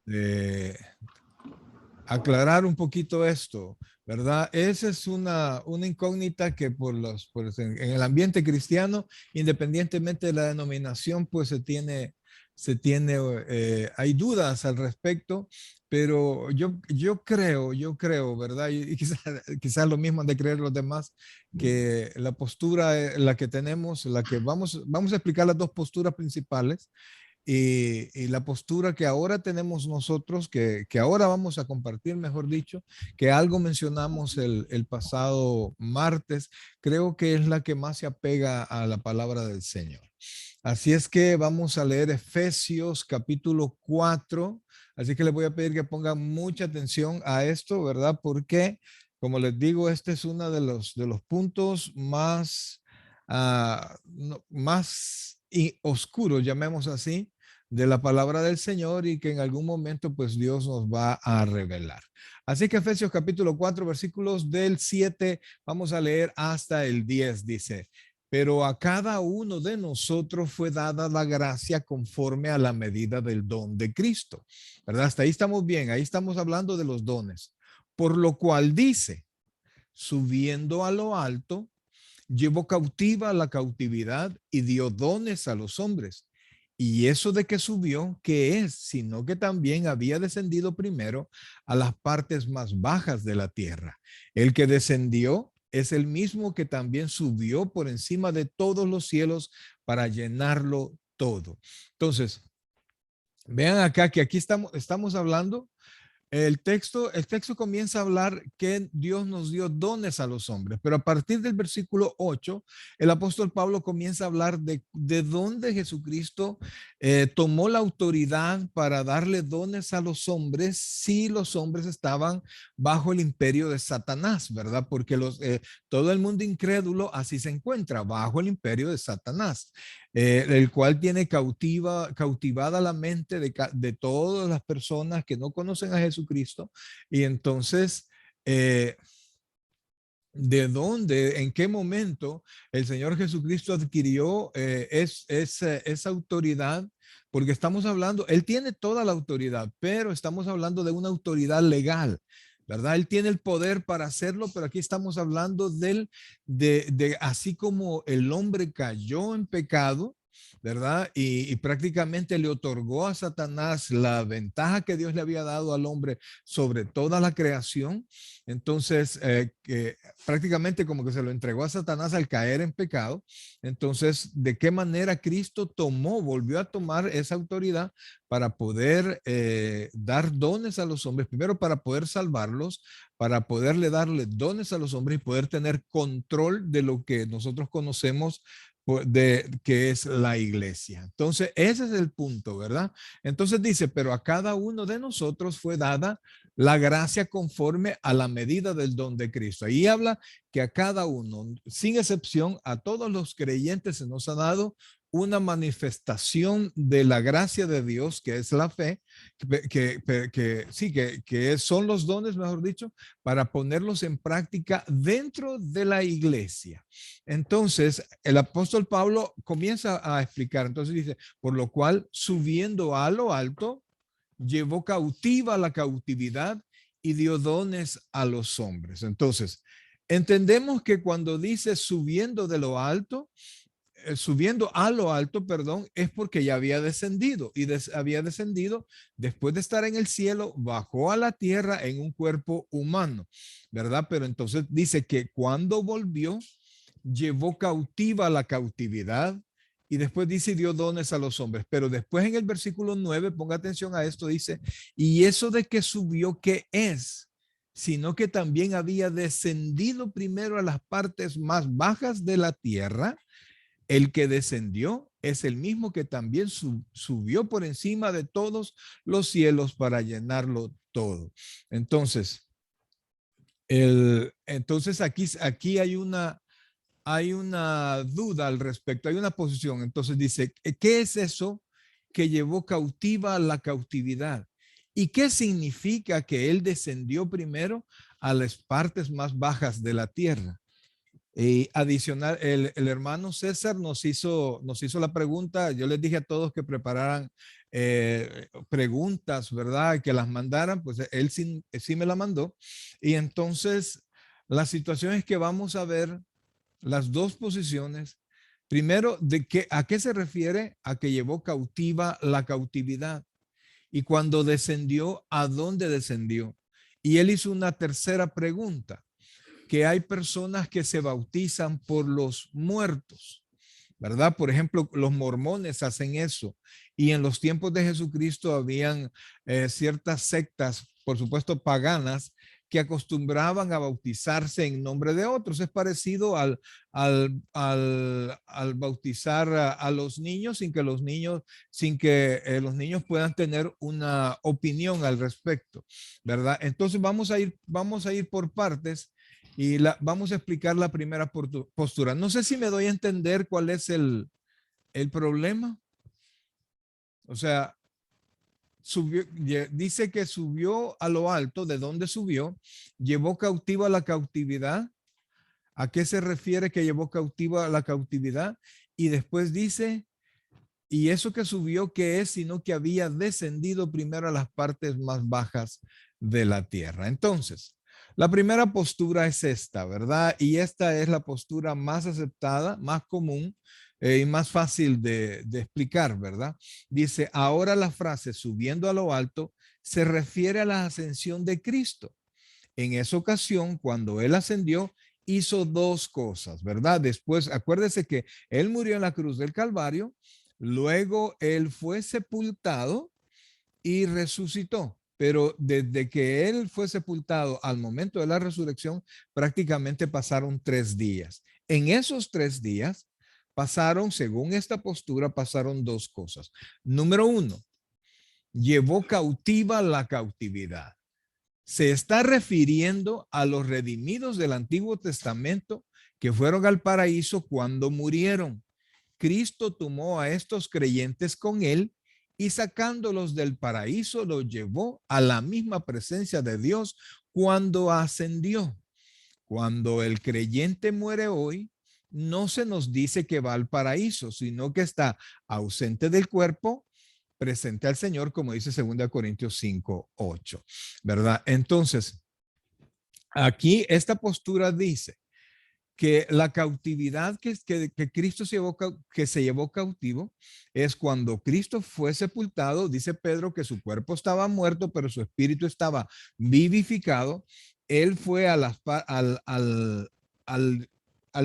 de aclarar un poquito esto, ¿verdad? Esa es una incógnita que en el ambiente cristiano, independientemente de la denominación, pues hay dudas al respecto, pero yo creo, ¿verdad? Y quizás lo mismo han de creer los demás, que la postura, la que tenemos, vamos a explicar las dos posturas principales y la postura que ahora tenemos nosotros, que ahora vamos a compartir, mejor dicho, que algo mencionamos el pasado martes, creo que es la que más se apega a la palabra del Señor. Así es que vamos a leer Efesios capítulo 4. Así que les voy a pedir que pongan mucha atención a esto, ¿verdad? Porque, como les digo, este es uno de los puntos más, más oscuros, llamemos así, de la palabra del Señor y que en algún momento pues Dios nos va a revelar. Así que Efesios capítulo 4 versículos del 7 vamos a leer hasta el 10 dice, pero a cada uno de nosotros fue dada la gracia conforme a la medida del don de Cristo, ¿verdad? Hasta ahí estamos bien, ahí estamos hablando de los dones, por lo cual dice, subiendo a lo alto, llevó cautiva la cautividad y dio dones a los hombres. Y eso de que subió, ¿qué es? Sino que también había descendido primero a las partes más bajas de la tierra. El que descendió es el mismo que también subió por encima de todos los cielos para llenarlo todo. Entonces, vean acá que aquí estamos hablando el texto comienza a hablar que Dios nos dio dones a los hombres, pero a partir del versículo 8, el apóstol Pablo comienza a hablar de dónde Jesucristo tomó la autoridad para darle dones a los hombres si los hombres estaban bajo el imperio de Satanás, ¿verdad? Porque todo el mundo incrédulo así se encuentra, bajo el imperio de Satanás, el cual tiene cautivada la mente de todas las personas que no conocen a Jesucristo. Y entonces, ¿de dónde, en qué momento el Señor Jesucristo adquirió esa autoridad? Porque estamos hablando, Él tiene toda la autoridad, pero estamos hablando de una autoridad legal, ¿verdad? Él tiene el poder para hacerlo, pero aquí estamos hablando de así como el hombre cayó en pecado, ¿verdad? Y prácticamente le otorgó a Satanás la ventaja que Dios le había dado al hombre sobre toda la creación. Entonces, que prácticamente como que se lo entregó a Satanás al caer en pecado. Entonces, ¿de qué manera Cristo volvió a tomar esa autoridad para poder dar dones a los hombres? Primero, para poder salvarlos, para poderle darle dones a los hombres y poder tener control de lo que nosotros conocemos de que es la iglesia. Entonces, ese es el punto, ¿verdad? Entonces dice, pero a cada uno de nosotros fue dada la gracia conforme a la medida del don de Cristo. Ahí habla que a cada uno, sin excepción, a todos los creyentes se nos ha dado una manifestación de la gracia de Dios, que es la fe, que son los dones, mejor dicho, para ponerlos en práctica dentro de la iglesia. Entonces, el apóstol Pablo comienza a explicar, entonces dice, por lo cual, subiendo a lo alto, llevó cautiva la cautividad y dio dones a los hombres. Entonces, entendemos que cuando dice subiendo de lo alto, subiendo a lo alto, perdón, es porque ya había descendido y había descendido después de estar en el cielo, bajó a la tierra en un cuerpo humano, ¿verdad? Pero entonces dice que cuando volvió, llevó cautiva la cautividad y después dice dio dones a los hombres. Pero después en el versículo 9, ponga atención a esto, dice, y eso de que subió, ¿qué es? Sino que también había descendido primero a las partes más bajas de la tierra. El que descendió es el mismo que también subió por encima de todos los cielos para llenarlo todo. Entonces, entonces aquí hay una duda al respecto, hay una posición. Entonces dice, ¿qué es eso que llevó cautiva la cautividad? ¿Y qué significa que él descendió primero a las partes más bajas de la tierra? Y adicional, el hermano César nos hizo la pregunta. Yo les dije a todos que prepararan preguntas, ¿verdad? Que las mandaran, pues él sí me la mandó. Y entonces la situación es que vamos a ver las dos posiciones. Primero, ¿a qué se refiere? A que llevó cautiva la cautividad. Y cuando descendió, ¿a dónde descendió? Y él hizo una tercera pregunta, que hay personas que se bautizan por los muertos, ¿verdad? Por ejemplo, los mormones hacen eso. Y en los tiempos de Jesucristo habían ciertas sectas, por supuesto paganas, que acostumbraban a bautizarse en nombre de otros. Es parecido al bautizar a los niños sin que los niños puedan tener una opinión al respecto, ¿verdad? Entonces vamos a ir por partes y vamos a explicar la primera postura. No sé si me doy a entender cuál es el problema. O sea, dice que subió a lo alto. ¿De dónde subió? Llevó cautiva la cautividad. ¿A qué se refiere que llevó cautiva la cautividad? Y después dice, y eso que subió, ¿qué es? Sino que había descendido primero a las partes más bajas de la tierra. Entonces, la primera postura es esta, ¿verdad? Y esta es la postura más aceptada, más común y más fácil de explicar, ¿verdad? Dice, ahora la frase subiendo a lo alto se refiere a la ascensión de Cristo. En esa ocasión, cuando él ascendió, hizo dos cosas, ¿verdad? Después, acuérdese que él murió en la cruz del Calvario, luego él fue sepultado y resucitó. Pero desde que él fue sepultado al momento de la resurrección, prácticamente pasaron 3 días. En esos 3 días pasaron, según esta postura, pasaron dos cosas. Número uno, llevó cautiva la cautividad. Se está refiriendo a los redimidos del Antiguo Testamento que fueron al paraíso cuando murieron. Cristo tomó a estos creyentes con él y sacándolos del paraíso los llevó a la misma presencia de Dios cuando ascendió. Cuando el creyente muere hoy, no se nos dice que va al paraíso, sino que está ausente del cuerpo, presente al Señor, como dice 2 Corintios 5:8, ¿verdad? Entonces, aquí esta postura dice que la cautividad que Cristo que se llevó cautivo es cuando Cristo fue sepultado. Dice Pedro que su cuerpo estaba muerto, pero su espíritu estaba vivificado. Él fue al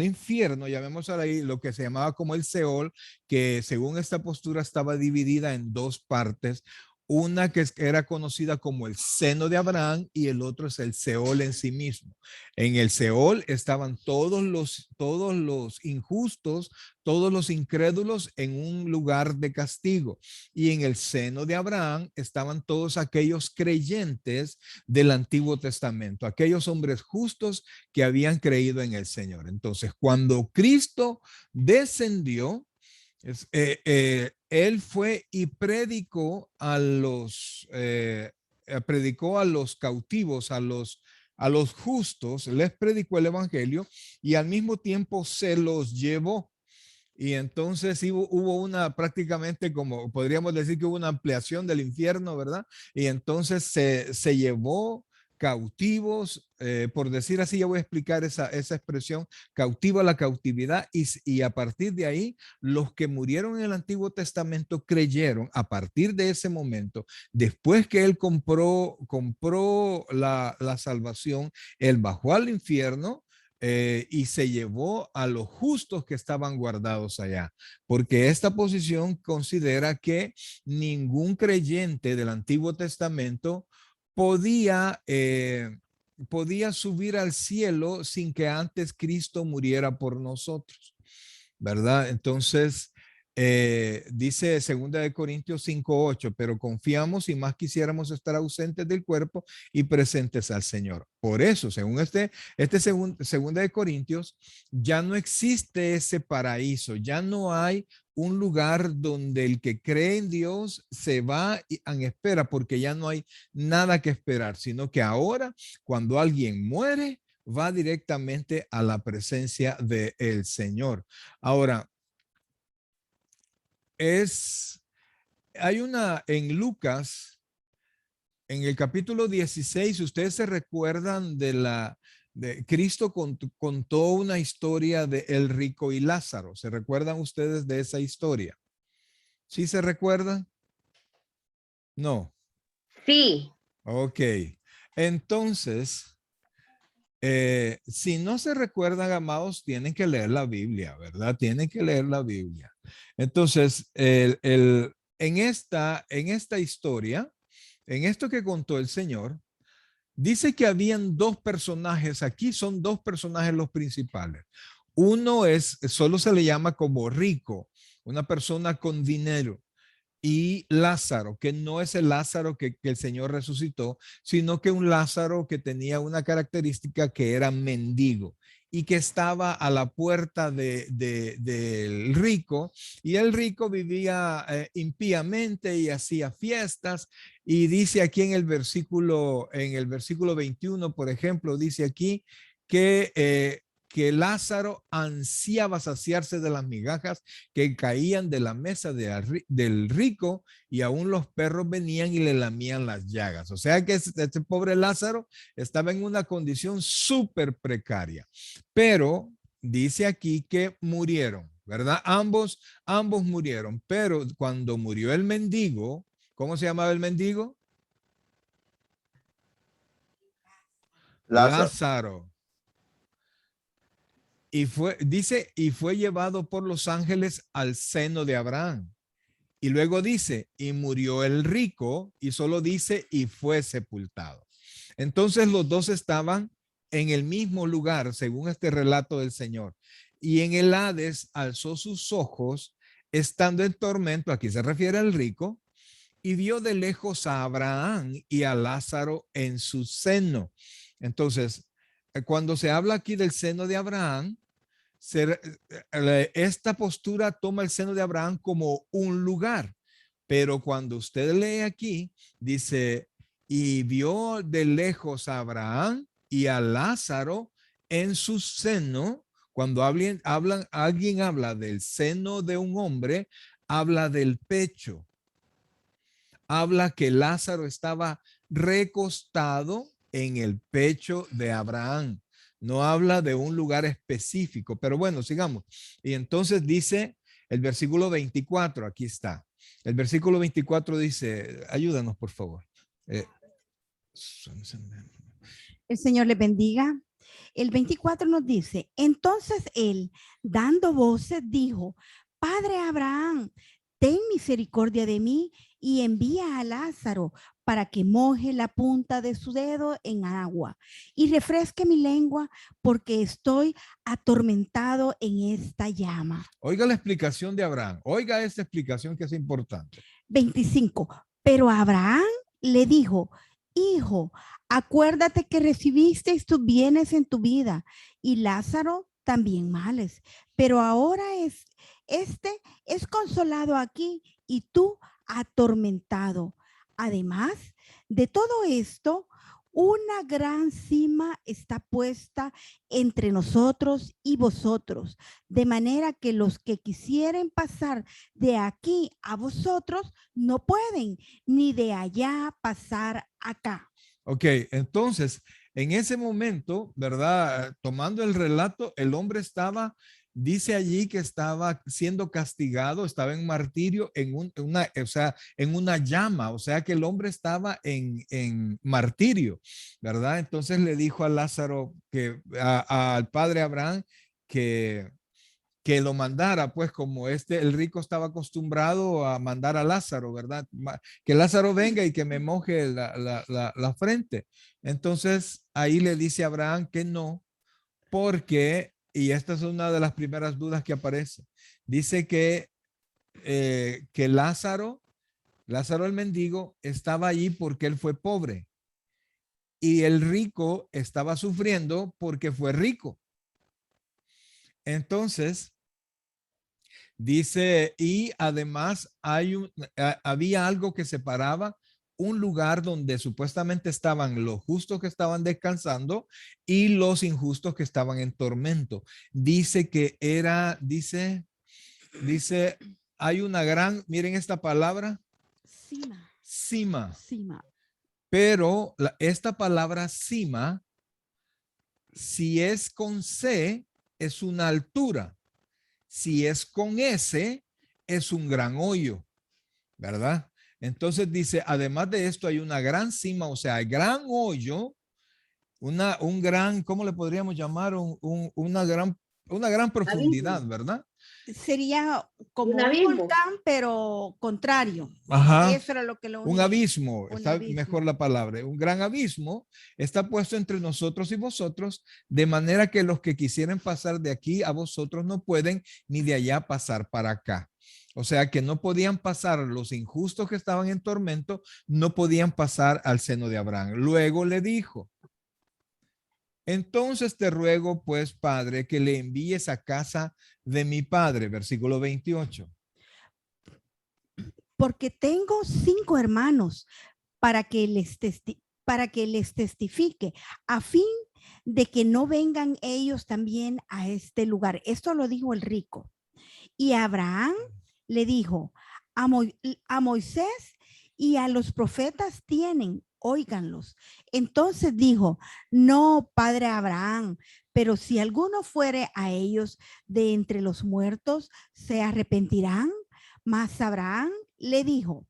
infierno, llamémoslo ahí, lo que se llamaba como el Seol, que según esta postura estaba dividida en dos partes. Una que era conocida como el seno de Abraham y el otro es el Seol en sí mismo. En el Seol estaban todos los injustos, todos los incrédulos en un lugar de castigo. Y en el seno de Abraham estaban todos aquellos creyentes del Antiguo Testamento, aquellos hombres justos que habían creído en el Señor. Entonces, cuando Cristo descendió, él fue y predicó a los cautivos, a los justos, les predicó el evangelio y al mismo tiempo se los llevó. Y entonces hubo una prácticamente como podríamos decir que hubo una ampliación del infierno, ¿verdad? Y entonces se llevó cautivos, por decir así, ya voy a explicar esa expresión, cautiva la cautividad y a partir de ahí, los que murieron en el Antiguo Testamento creyeron a partir de ese momento, después que él compró la salvación, él bajó al infierno y se llevó a los justos que estaban guardados allá, porque esta posición considera que ningún creyente del Antiguo Testamento podía subir al cielo sin que antes Cristo muriera por nosotros, ¿verdad? Entonces, dice 2 Corintios 5:8, pero confiamos y más quisiéramos estar ausentes del cuerpo y presentes al Señor. Por eso, según segunda de Corintios, ya no existe ese paraíso, ya no hay un lugar donde el que cree en Dios se va en espera, porque ya no hay nada que esperar, sino que ahora, cuando alguien muere, va directamente a la presencia del Señor. Ahora, hay una en Lucas, en el capítulo 16, ustedes se recuerdan de Cristo contó una historia de el rico y Lázaro. ¿Se recuerdan ustedes de esa historia? ¿Sí se recuerdan? No. Sí. Ok. Entonces, si no se recuerdan, amados, tienen que leer la Biblia, ¿verdad? Tienen que leer la Biblia. Entonces, en esta historia, en esto que contó el Señor, dice que habían dos personajes aquí, son dos personajes los principales. Uno es, solo se le llama como rico, una persona con dinero. Y Lázaro, que no es el Lázaro que el Señor resucitó, sino que un Lázaro que tenía una característica que era mendigo y que estaba a la puerta del rico, y el rico vivía impíamente y hacía fiestas. Y dice aquí en el versículo 21, por ejemplo, dice aquí que Lázaro ansiaba saciarse de las migajas que caían de la mesa del rico, y aún los perros venían y le lamían las llagas. O sea que este pobre Lázaro estaba en una condición súper precaria. Pero dice aquí que murieron, ¿verdad? Ambos murieron, pero cuando murió el mendigo, ¿cómo se llamaba el mendigo? Lázaro. Lázaro. Y fue llevado por los ángeles al seno de Abraham. Y luego dice, y murió el rico, y solo dice, y fue sepultado. Entonces los dos estaban en el mismo lugar, según este relato del Señor. Y en el Hades alzó sus ojos, estando en tormento, aquí se refiere al rico, y vio de lejos a Abraham y a Lázaro en su seno. Entonces, cuando se habla aquí del seno de Abraham, esta postura toma el seno de Abraham como un lugar, pero cuando usted lee aquí, dice, y vio de lejos a Abraham y a Lázaro en su seno. Cuando alguien habla del seno de un hombre, habla del pecho, habla que Lázaro estaba recostado en el pecho de Abraham. No habla de un lugar específico, pero bueno, sigamos. Y entonces dice el versículo 24, aquí está. El versículo 24 dice, ayúdanos por favor. El Señor le bendiga. El 24 nos dice, entonces él, dando voces, dijo, Padre Abraham, ten misericordia de mí y envía a Lázaro para que moje la punta de su dedo en agua y refresque mi lengua porque estoy atormentado en esta llama. Oiga la explicación de Abraham. Oiga esta explicación que es importante. 25. Pero Abraham le dijo, hijo, acuérdate que recibisteis tus bienes en tu vida y Lázaro también males, pero ahora este es consolado aquí y tú atormentado. Además de todo esto, una gran cima está puesta entre nosotros y vosotros, de manera que los que quisieren pasar de aquí a vosotros no pueden, ni de allá pasar acá. Ok, entonces, en ese momento, ¿verdad? Tomando el relato, el hombre estaba, dice allí que estaba siendo castigado, estaba en martirio, en una llama, o sea que el hombre estaba en martirio, ¿verdad? Entonces le dijo a Lázaro, al padre Abraham, que lo mandara, pues como el rico estaba acostumbrado a mandar a Lázaro, ¿verdad? Que Lázaro venga y que me moje la frente. Entonces ahí le dice a Abraham que no, porque, y esta es una de las primeras dudas que aparece, dice que Lázaro el mendigo, estaba allí porque él fue pobre y el rico estaba sufriendo porque fue rico. Entonces, dice, y además había algo que separaba un lugar donde supuestamente estaban los justos que estaban descansando y los injustos que estaban en tormento. Dice que dice, hay una gran, miren esta palabra, Sima. Sima. Sima. Pero esta palabra sima, si es con C, es una altura. Si es con S, es un gran hoyo, ¿verdad? Entonces dice, además de esto hay una gran cima, o sea, gran hoyo, un gran, ¿cómo le podríamos llamar? Una gran profundidad, Abismo. ¿verdad? Sería Un como un abismo. volcán, pero contrario. Ajá. Eso era lo que lo Un unía. abismo, Un está abismo. mejor la palabra, un gran abismo está puesto entre nosotros y vosotros, de manera que los que quisieran pasar de aquí a vosotros no pueden, ni de allá pasar para acá. O sea que no podían pasar los injustos que estaban en tormento, no podían pasar al seno de Abraham. Luego le dijo, entonces te ruego pues, Padre, que le envíes a casa de mi padre, versículo 28. Porque tengo 5 hermanos para que les testifique, a fin de que no vengan ellos también a este lugar. Esto lo dijo el rico. Y Abraham le dijo, a Moisés y a los profetas tienen, óiganlos. Entonces dijo, no, padre Abraham, pero si alguno fuere a ellos de entre los muertos, se arrepentirán. Mas Abraham le dijo,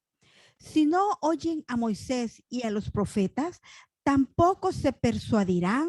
si no oyen a Moisés y a los profetas, tampoco se persuadirán,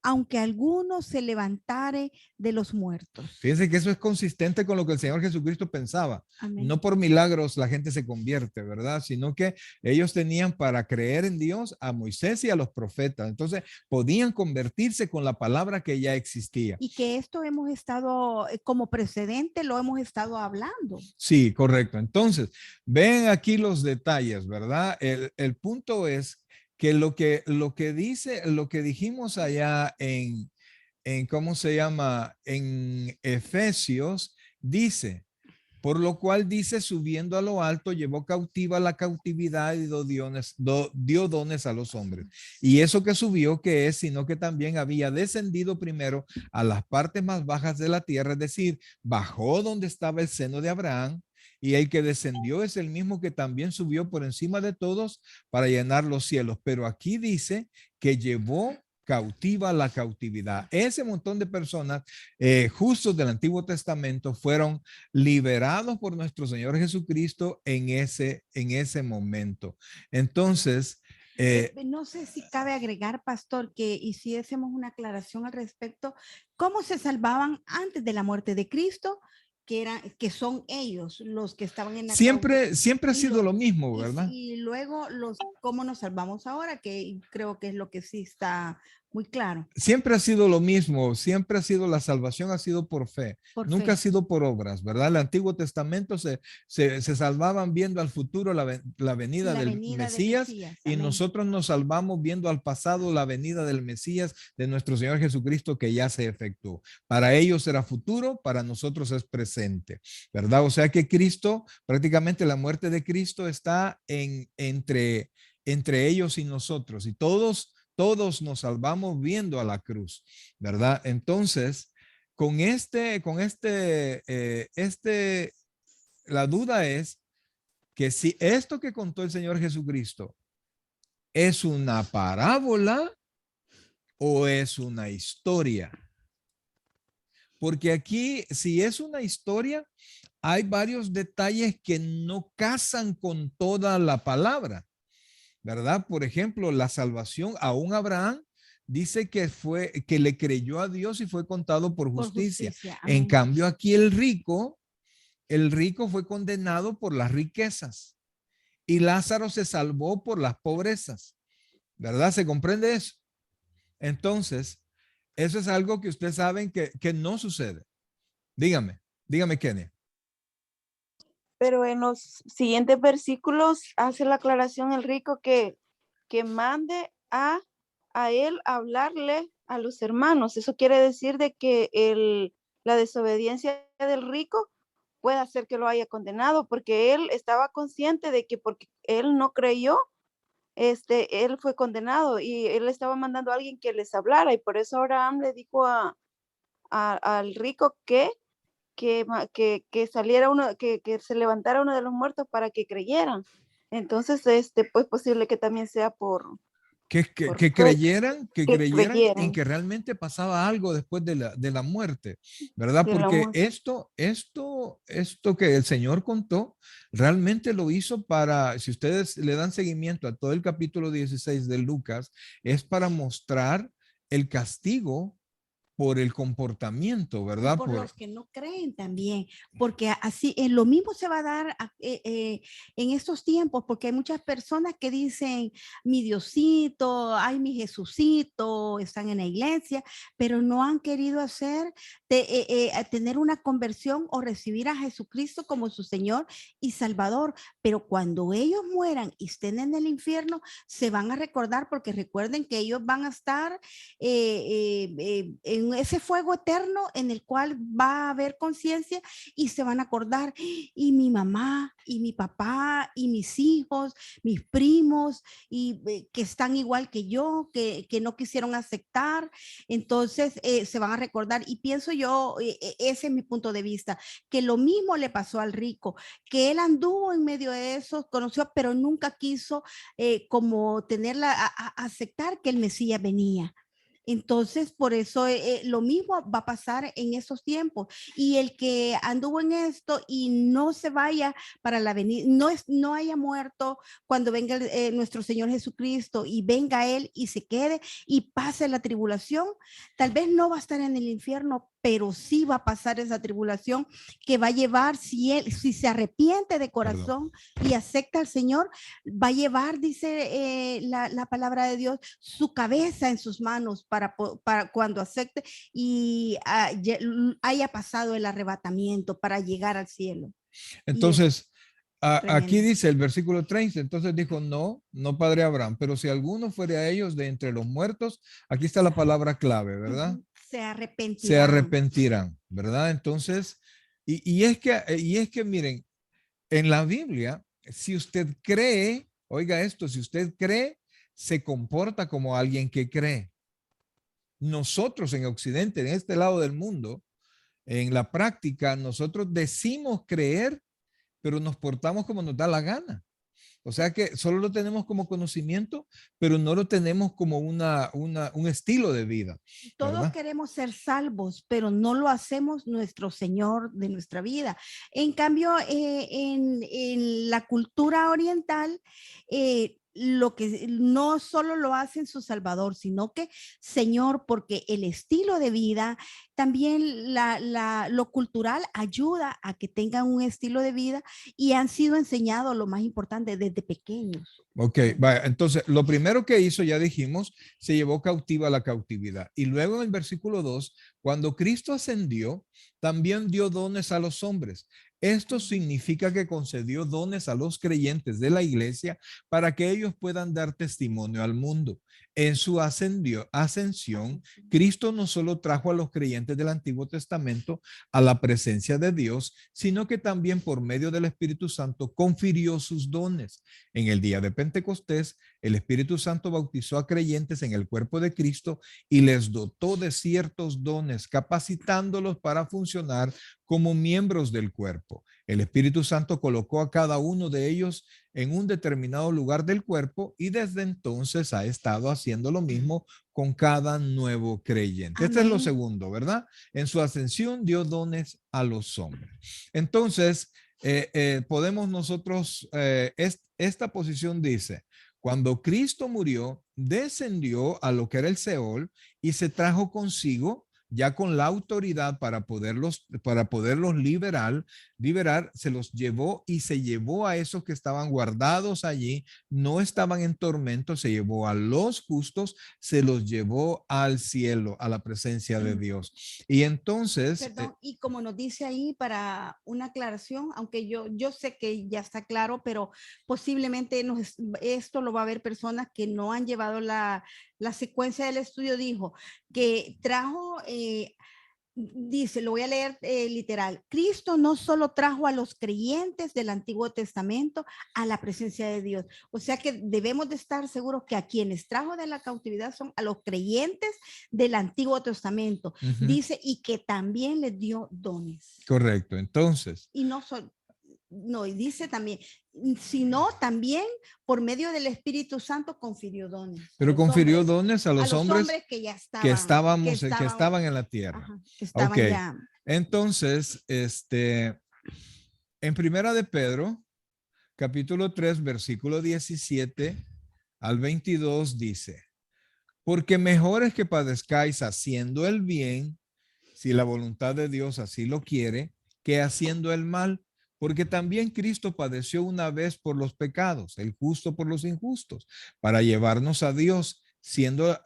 aunque alguno se levantare de los muertos. Fíjense que eso es consistente con lo que el Señor Jesucristo pensaba. Amén. No por milagros la gente se convierte, ¿verdad? Sino que ellos tenían para creer en Dios a Moisés y a los profetas. Entonces podían convertirse con la palabra que ya existía. Y que esto hemos estado, como precedente, lo hemos estado hablando. Sí, correcto. Entonces, ven aquí los detalles, ¿verdad? El punto es que lo que dice, lo que dijimos allá en ¿cómo se llama? En Efesios, dice, por lo cual dice, subiendo a lo alto, llevó cautiva la cautividad y dio dones a los hombres. Y eso que subió, que es, sino que también había descendido primero a las partes más bajas de la tierra, es decir, bajó donde estaba el seno de Abraham, y el que descendió es el mismo que también subió por encima de todos para llenar los cielos. Pero aquí dice que llevó cautiva la cautividad. Ese montón de personas justos del Antiguo Testamento fueron liberados por nuestro Señor Jesucristo en ese momento. Entonces, no sé si cabe agregar, pastor, que hiciésemos una aclaración al respecto, cómo se salvaban antes de la muerte de Cristo, que son ellos los que estaban en la siempre ha sido los, lo mismo, ¿verdad? Y luego cómo nos salvamos ahora, que creo que es lo que sí está muy claro. Siempre ha sido lo mismo, siempre ha sido la salvación, ha sido por fe, nunca fe. ha sido por obras, ¿verdad? El Antiguo Testamento se salvaban viendo al futuro la venida del Mesías, y amén. nosotros nos salvamos viendo al pasado la venida del Mesías, de nuestro Señor Jesucristo, que ya se efectuó. Para ellos era futuro, para nosotros es presente, ¿verdad? O sea que Cristo, prácticamente la muerte de Cristo está entre ellos y nosotros, y todos nos salvamos viendo a la cruz, ¿verdad? Entonces, la duda es que si esto que contó el Señor Jesucristo es una parábola o es una historia. Porque aquí, si es una historia, hay varios detalles que no casan con toda la palabra, ¿verdad? Por ejemplo, la salvación, aún Abraham dice que le creyó a Dios y fue contado por justicia. En cambio, aquí el rico fue condenado por las riquezas y Lázaro se salvó por las pobrezas, ¿verdad? ¿Se comprende eso? Entonces, eso es algo que ustedes saben que no sucede. Dígame, Kenny. Pero en los siguientes versículos hace la aclaración el rico que mande a él hablarle a los hermanos. Eso quiere decir de que la desobediencia del rico puede hacer que lo haya condenado, porque él estaba consciente de que porque él no creyó, él fue condenado y él estaba mandando a alguien que les hablara, y por eso Abraham le dijo al rico que saliera que se levantara uno de los muertos para que creyeran. Entonces, pues posible que también sea por Que fe, creyeran que en creyeran que realmente pasaba algo después de la muerte, ¿verdad? de la Porque muerte. esto que el Señor contó, realmente lo hizo para, si ustedes le dan seguimiento a todo el capítulo 16 de Lucas, es para mostrar el castigo por el comportamiento, Y ¿verdad? por los que no creen también, porque así lo mismo se va a dar en estos tiempos, porque hay muchas personas que dicen, mi Diosito, ay, mi Jesucito, están en la iglesia, pero no han querido tener una conversión o recibir a Jesucristo como su Señor y Salvador. Pero cuando ellos mueran y estén en el infierno, se van a recordar, porque recuerden que ellos van a estar en ese fuego eterno en el cual va a haber conciencia y se van a acordar, y mi mamá y mi papá y mis hijos, mis primos, y que están igual que yo, que no quisieron aceptar. Entonces se van a recordar, y pienso yo, ese es mi punto de vista, que lo mismo le pasó al rico, que él anduvo en medio de eso, conoció, pero nunca quiso como aceptar que el Mesías venía. Entonces, por eso lo mismo va a pasar en esos tiempos. Y el que anduvo en esto y no se vaya para la venida, no haya muerto cuando venga nuestro Señor Jesucristo y venga Él y se quede y pase la tribulación, tal vez no va a estar en el infierno, pero sí va a pasar esa tribulación que va a llevar, si se arrepiente de corazón y acepta al Señor, va a llevar, dice la palabra de Dios, su cabeza en sus manos para cuando acepte y haya pasado el arrebatamiento para llegar al cielo. Entonces, aquí Tremendo. dice el versículo 30, entonces dijo, no, no padre Abraham, pero si alguno fuere a ellos de entre los muertos, aquí está la palabra clave, ¿verdad? Se Se arrepentirán. arrepentirán, ¿verdad? Entonces, y es que miren, en la Biblia, si usted cree, oiga esto, si usted cree, se comporta como alguien que cree. Nosotros en Occidente, en este lado del mundo, en la práctica, nosotros decimos creer, pero nos portamos como nos da la gana. O sea que solo lo tenemos como conocimiento, pero no lo tenemos como un estilo de vida, Todos ¿verdad? queremos ser salvos, pero no lo hacemos nuestro Señor de nuestra vida. En cambio, en la cultura oriental, lo que no solo lo hacen su Salvador, sino que Señor, porque el estilo de vida, también lo cultural ayuda a que tengan un estilo de vida y han sido enseñados, lo más importante, desde pequeños. Ok, vaya, entonces lo primero que hizo, ya dijimos, se llevó cautiva la cautividad. Y luego en el versículo 2, cuando Cristo ascendió, también dio dones a los hombres. Esto significa que concedió dones a los creyentes de la iglesia para que ellos puedan dar testimonio al mundo. En su ascensión, Cristo no solo trajo a los creyentes del Antiguo Testamento a la presencia de Dios, sino que también por medio del Espíritu Santo confirió sus dones. En el día de Pentecostés, el Espíritu Santo bautizó a creyentes en el cuerpo de Cristo y les dotó de ciertos dones, capacitándolos para funcionar como miembros del cuerpo. El Espíritu Santo colocó a cada uno de ellos en un determinado lugar del cuerpo y desde entonces ha estado haciendo lo mismo con cada nuevo creyente. Este es lo segundo, ¿verdad? En su ascensión dio dones a los hombres. Entonces, podemos nosotros, esta posición dice, cuando Cristo murió, descendió a lo que era el Seol y se trajo consigo, ya con la autoridad para poderlos liberar, se los llevó y se llevó a esos que estaban guardados allí, no estaban en tormento, se llevó a los justos, se los llevó al cielo, a la presencia de Dios. Y entonces... Perdón, y como nos dice ahí para una aclaración, aunque yo sé que ya está claro, pero posiblemente esto lo va a haber personas que no han llevado la secuencia del estudio, dijo que trajo... dice, lo voy a leer literal, Cristo no solo trajo a los creyentes del Antiguo Testamento a la presencia de Dios, o sea que debemos de estar seguros que a quienes trajo de la cautividad son a los creyentes del Antiguo Testamento, dice, y que también les dio dones. Correcto, entonces. Y no solo, no, y dice también sino también por medio del Espíritu Santo confirió dones. Pero confirió dones a los hombres que ya que estaban, estaban en la tierra. ajá, que estaban Ok. ya. Entonces, en Primera de Pedro, capítulo 3, versículo 17 al 22 dice, porque mejor es que padezcáis haciendo el bien, si la voluntad de Dios así lo quiere, que haciendo el mal, porque también Cristo padeció una vez por los pecados, el justo por los injustos, para llevarnos a Dios, siendo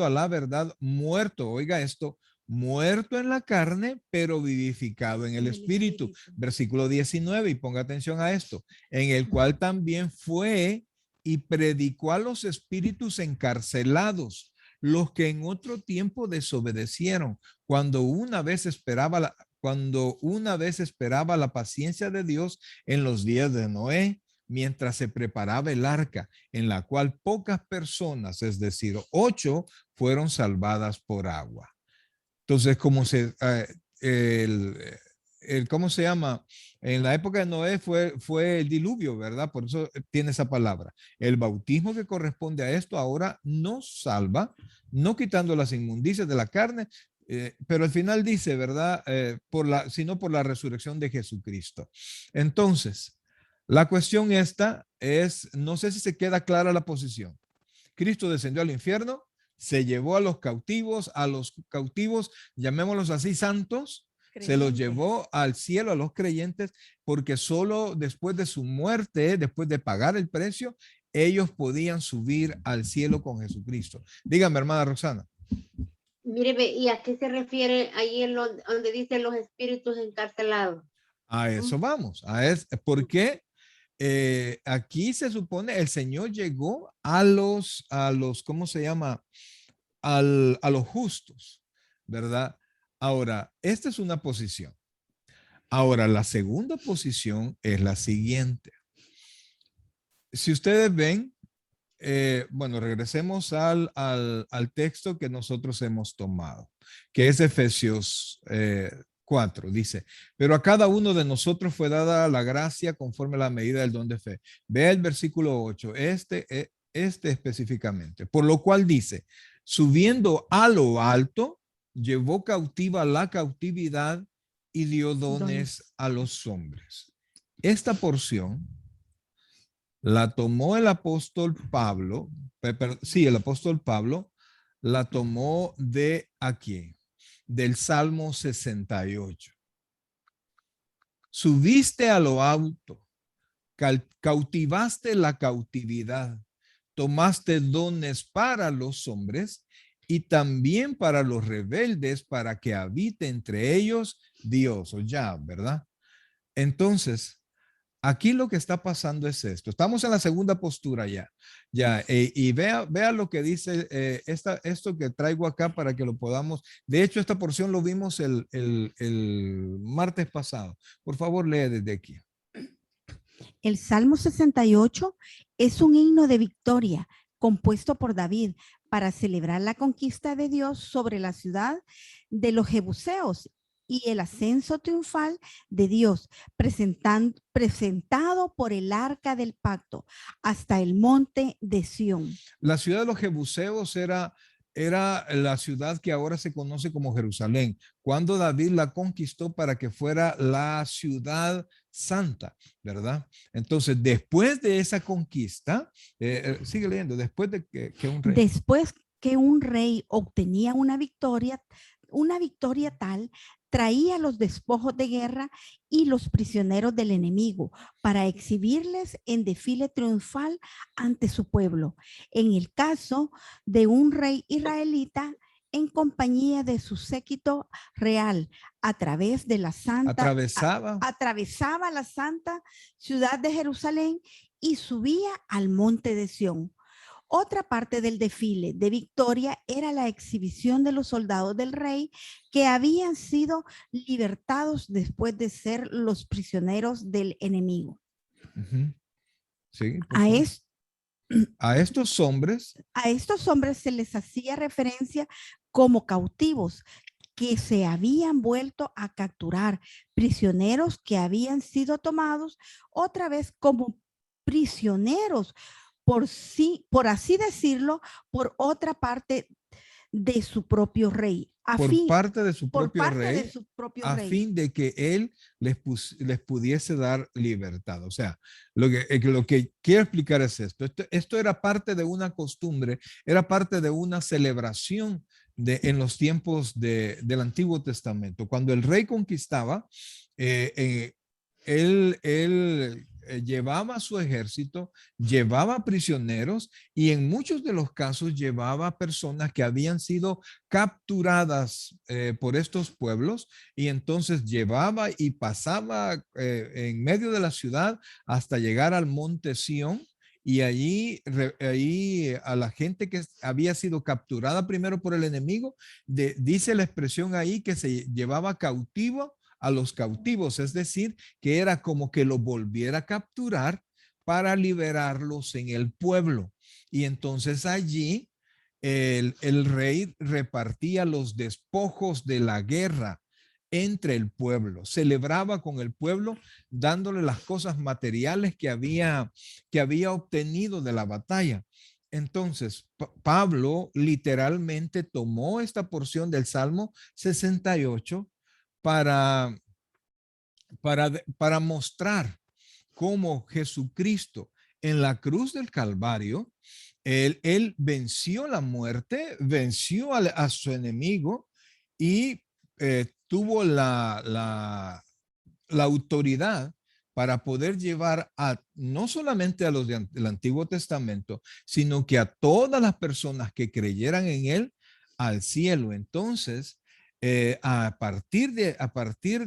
a la verdad muerto, oiga esto, muerto en la carne, pero vivificado en el espíritu. Versículo 19, y ponga atención a esto, en el cual también fue y predicó a los espíritus encarcelados, los que en otro tiempo desobedecieron, cuando una vez esperaba la paciencia de Dios en los días de Noé, mientras se preparaba el arca, en la cual pocas personas, es decir, 8, fueron salvadas por agua. Entonces, ¿cómo se llama? En la época de Noé fue el diluvio, ¿verdad? Por eso tiene esa palabra. El bautismo que corresponde a esto ahora nos salva, no quitando las inmundicias de la carne, pero al final dice, ¿verdad? Sino por la resurrección de Jesucristo. Entonces, la cuestión esta es, no sé si se queda clara la posición. Cristo descendió al infierno, se llevó a los cautivos, llamémoslos así, santos, se los llevó al cielo a los creyentes, porque solo después de su muerte, después de pagar el precio, ellos podían subir al cielo con Jesucristo. Dígame, hermana Roxana. Míreme, ¿y a qué se refiere ahí donde dice los espíritus encarcelados? A eso vamos, porque aquí se supone el Señor llegó a los, ¿cómo se llama? A los justos, ¿verdad? Ahora, esta es una posición. Ahora, la segunda posición es la siguiente. Si ustedes ven, bueno, regresemos al texto que nosotros hemos tomado, que es Efesios 4, dice, pero a cada uno de nosotros fue dada la gracia conforme a la medida del don de fe. Vea el versículo 8, este específicamente, por lo cual dice, subiendo a lo alto, llevó cautiva la cautividad y dio dones a los hombres. Esta porción la tomó el apóstol Pablo, el apóstol Pablo la tomó de aquí, del Salmo 68. Subiste a lo alto, cautivaste la cautividad, tomaste dones para los hombres y también para los rebeldes, para que habite entre ellos Dios, o ya, ¿verdad? Entonces, aquí lo que está pasando es esto. Estamos en la segunda postura ya. Y vea lo que dice esto que traigo acá para que lo podamos. De hecho, esta porción lo vimos el martes pasado. Por favor, lee desde aquí. El Salmo 68 es un himno de victoria compuesto por David para celebrar la conquista de Dios sobre la ciudad de los jebuseos y el ascenso triunfal de Dios, presentado por el arca del pacto hasta el monte de Sión. La ciudad de los jebuseos era la ciudad que ahora se conoce como Jerusalén, cuando David la conquistó para que fuera la ciudad santa, ¿verdad? Entonces, después de esa conquista, sigue leyendo, después de que un rey. Después que un rey obtenía una victoria tal, traía los despojos de guerra y los prisioneros del enemigo para exhibirles en desfile triunfal ante su pueblo. En el caso de un rey israelita, en compañía de su séquito real, atravesaba la santa ciudad de Jerusalén y subía al monte de Sión. Otra parte del desfile de victoria era la exhibición de los soldados del rey que habían sido libertados después de ser los prisioneros del enemigo. Sí, a estos hombres se les hacía referencia como cautivos que se habían vuelto a capturar, prisioneros que habían sido tomados otra vez como prisioneros, por así decirlo, por otra parte de su propio rey. Por parte de su por propio parte rey, de su propio a rey. fin de que él les pudiese dar libertad. O sea, lo que quiero explicar es esto. Esto era parte de una costumbre, era parte de una celebración en los tiempos del Antiguo Testamento. Cuando el rey conquistaba, él llevaba su ejército, llevaba prisioneros y en muchos de los casos llevaba personas que habían sido capturadas por estos pueblos, y entonces llevaba y pasaba en medio de la ciudad hasta llegar al monte Sión. Y allí a la gente que había sido capturada primero por el enemigo, dice la expresión ahí que se llevaba cautivo a los cautivos, es decir, que era como que lo volviera a capturar para liberarlos en el pueblo. Y entonces allí el rey repartía los despojos de la guerra entre el pueblo, celebraba con el pueblo dándole las cosas materiales que había obtenido de la batalla. Entonces, Pablo literalmente tomó esta porción del Salmo 68 para mostrar cómo Jesucristo en la cruz del Calvario, él venció la muerte, venció a su enemigo y tuvo la autoridad para poder llevar no solamente a los del Antiguo Testamento, sino que a todas las personas que creyeran en él al cielo. Entonces, a partir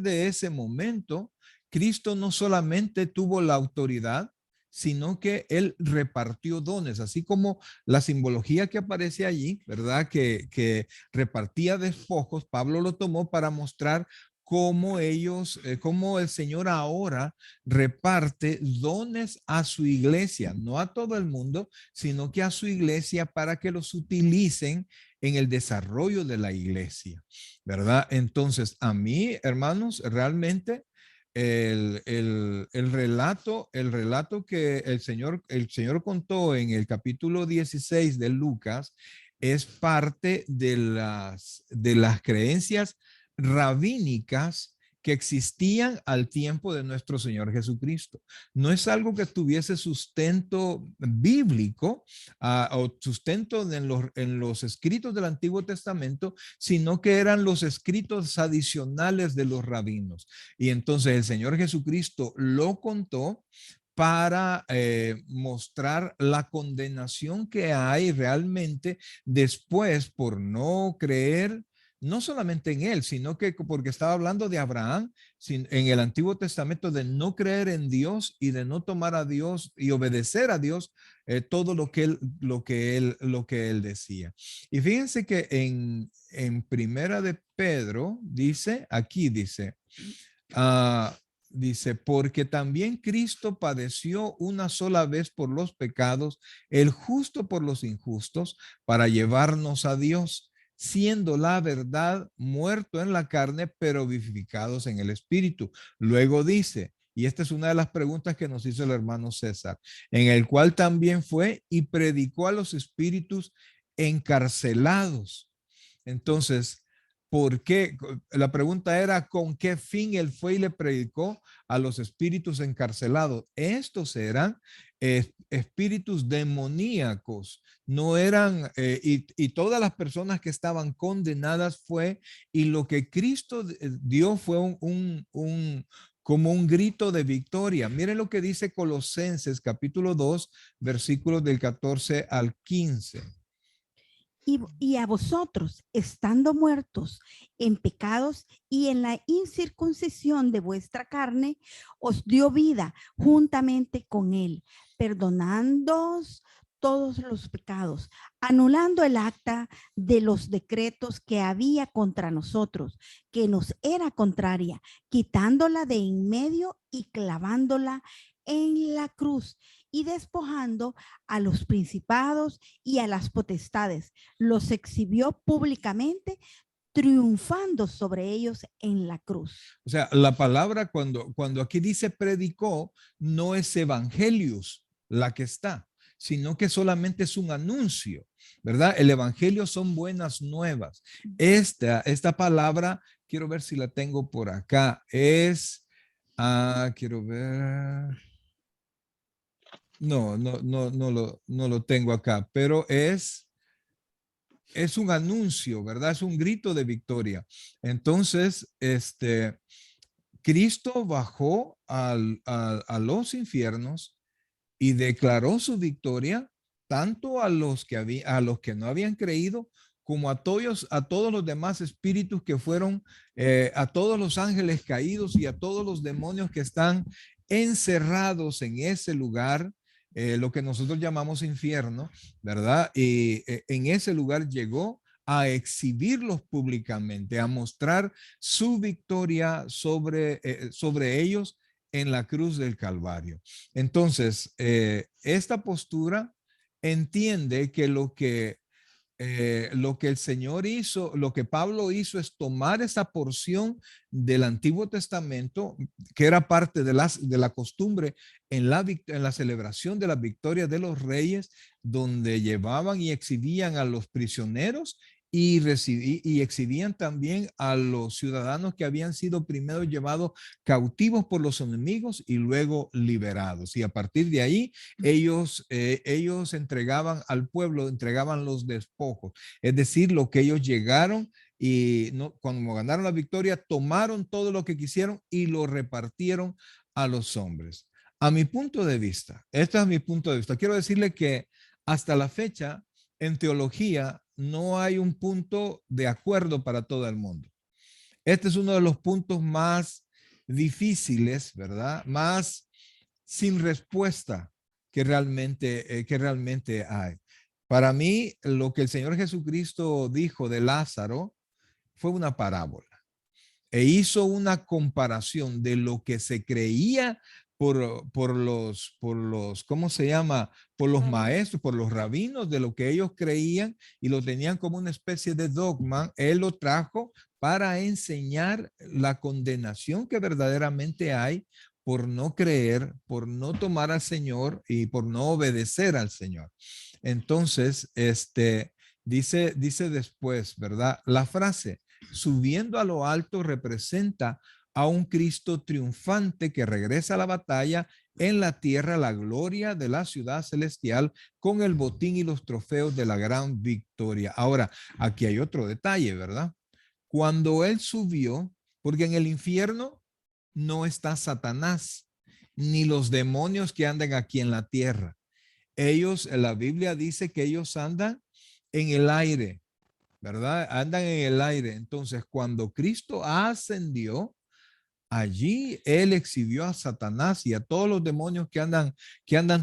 de ese momento, Cristo no solamente tuvo la autoridad, sino que él repartió dones, así como la simbología que aparece allí, ¿verdad? Que repartía despojos. Pablo lo tomó para mostrar cómo cómo el Señor ahora reparte dones a su iglesia, no a todo el mundo, sino que a su iglesia para que los utilicen en el desarrollo de la iglesia, ¿verdad? Entonces, a mí, hermanos, realmente el relato que el Señor contó en el capítulo 16 de Lucas es parte de las creencias rabínicas que existían al tiempo de nuestro Señor Jesucristo. No es algo que tuviese sustento bíblico o sustento en los escritos del Antiguo Testamento, sino que eran los escritos adicionales de los rabinos. Y entonces el Señor Jesucristo lo contó para mostrar la condenación que hay realmente después por no creer, no solamente en él, sino que porque estaba hablando de Abraham en el Antiguo Testamento, de no creer en Dios y de no tomar a Dios y obedecer a Dios todo lo que él decía. Y fíjense que en Primera de Pedro dice, dice, porque también Cristo padeció una sola vez por los pecados, el justo por los injustos, para llevarnos a Dios, siendo la verdad muerto en la carne, pero vivificados en el espíritu. Luego dice, y esta es una de las preguntas que nos hizo el hermano César, en el cual también fue y predicó a los espíritus encarcelados. Entonces, ¿por qué? La pregunta era, ¿con qué fin él fue y le predicó a los espíritus encarcelados? Estos eran espíritus demoníacos, no eran, y todas las personas que estaban condenadas fue, y lo que Cristo dio fue como un grito de victoria. Miren lo que dice Colosenses capítulo 2, versículos del 14 al 15. Y a vosotros, estando muertos en pecados y en la incircuncisión de vuestra carne, os dio vida juntamente con él, perdonándoos todos los pecados, anulando el acta de los decretos que había contra nosotros, que nos era contraria, quitándola de en medio y clavándola en la cruz, y despojando a los principados y a las potestades, los exhibió públicamente, triunfando sobre ellos en la cruz. O sea, la palabra cuando aquí dice predicó, no es evangelios, la que está, sino que solamente es un anuncio, ¿verdad? El evangelio son buenas nuevas. Esta palabra, quiero ver si la tengo por acá, es, quiero ver, no lo tengo acá, pero es un anuncio, ¿verdad? Es un grito de victoria. Entonces, Cristo bajó a los infiernos y declaró su victoria tanto a los a los que no habían creído como a todos los demás espíritus que fueron, a todos los ángeles caídos y a todos los demonios que están encerrados en ese lugar, lo que nosotros llamamos infierno, ¿verdad? Y en ese lugar llegó a exhibirlos públicamente, a mostrar su victoria sobre ellos en la cruz del Calvario. Entonces, esta postura entiende que lo que el Señor hizo, lo que Pablo hizo es tomar esa porción del Antiguo Testamento, que era parte de la costumbre en la celebración de las victorias de los reyes, donde llevaban y exhibían a los prisioneros y exhibían también a los ciudadanos que habían sido primero llevados cautivos por los enemigos y luego liberados. Y a partir de ahí, ellos entregaban al pueblo, entregaban los despojos, es decir, lo que ellos llegaron y cuando ganaron la victoria, tomaron todo lo que quisieron y lo repartieron a los hombres. A mi punto de vista, este es mi punto de vista, quiero decirle que hasta la fecha, en teología, no hay un punto de acuerdo para todo el mundo. Este es uno de los puntos más difíciles, ¿verdad? Más sin respuesta que realmente hay. Para mí, lo que el Señor Jesucristo dijo de Lázaro fue una parábola e hizo una comparación de lo que se creía por los, ¿cómo se llama? Por los maestros, por los rabinos, de lo que ellos creían y lo tenían como una especie de dogma. Él lo trajo para enseñar la condenación que verdaderamente hay por no creer, por no tomar al Señor y por no obedecer al Señor. Entonces, dice después, ¿verdad? La frase, subiendo a lo alto, representa a un Cristo triunfante que regresa a la batalla en la tierra, la gloria de la ciudad celestial con el botín y los trofeos de la gran victoria. Ahora, aquí hay otro detalle, ¿verdad? Cuando él subió, porque en el infierno no está Satanás, ni los demonios que andan aquí en la tierra. La Biblia dice que ellos andan en el aire, ¿verdad? Andan en el aire. Entonces, cuando Cristo ascendió, allí él exhibió a Satanás y a todos los demonios que andan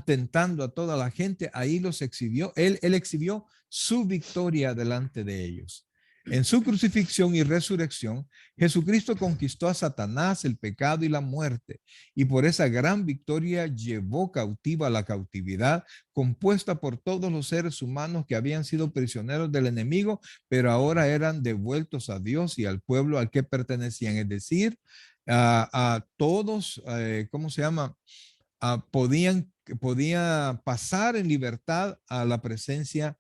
tentando a toda la gente. Ahí los exhibió. Él exhibió su victoria delante de ellos. En su crucifixión y resurrección, Jesucristo conquistó a Satanás, el pecado y la muerte, y por esa gran victoria llevó cautiva la cautividad compuesta por todos los seres humanos que habían sido prisioneros del enemigo, pero ahora eran devueltos a Dios y al pueblo al que pertenecían, es decir, a todos, ¿cómo se llama? Podía pasar en libertad a la presencia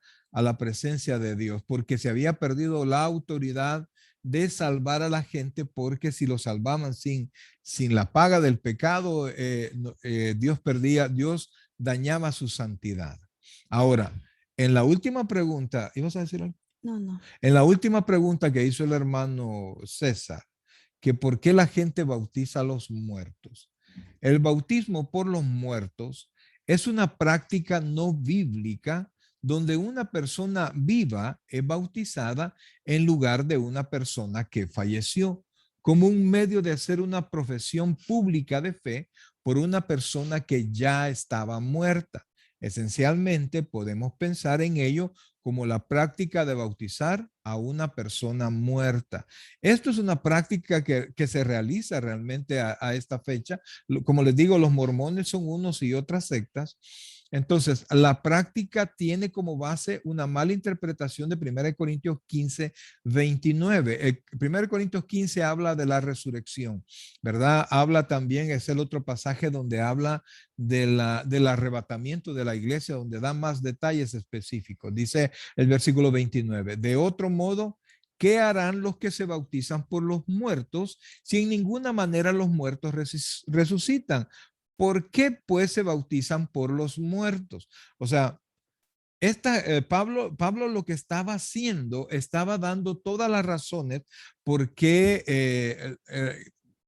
de Dios, porque se había perdido la autoridad de salvar a la gente, porque si lo salvaban sin la paga del pecado, Dios dañaba su santidad. Ahora, en la última pregunta, ¿ibas a decir algo? No. En la última pregunta que hizo el hermano César, que por qué la gente bautiza a los muertos. El bautismo por los muertos es una práctica no bíblica donde una persona viva es bautizada en lugar de una persona que falleció, como un medio de hacer una profesión pública de fe por una persona que ya estaba muerta. Esencialmente podemos pensar en ello como la práctica de bautizar a una persona muerta. Esto es una práctica que se realiza realmente a esta fecha. Como les digo, los mormones son unos y otras sectas Entonces, la práctica tiene como base una mala interpretación de 1 Corintios 15, 29. 1 Corintios 15 habla de la resurrección, ¿verdad? Habla también, es el otro pasaje donde habla del arrebatamiento de la iglesia, donde da más detalles específicos. Dice el versículo 29, de otro modo, ¿qué harán los que se bautizan por los muertos si en ninguna manera los muertos resucitan? ¿Por qué pues se bautizan por los muertos? O sea, Pablo lo que estaba haciendo, estaba dando todas las razones por qué,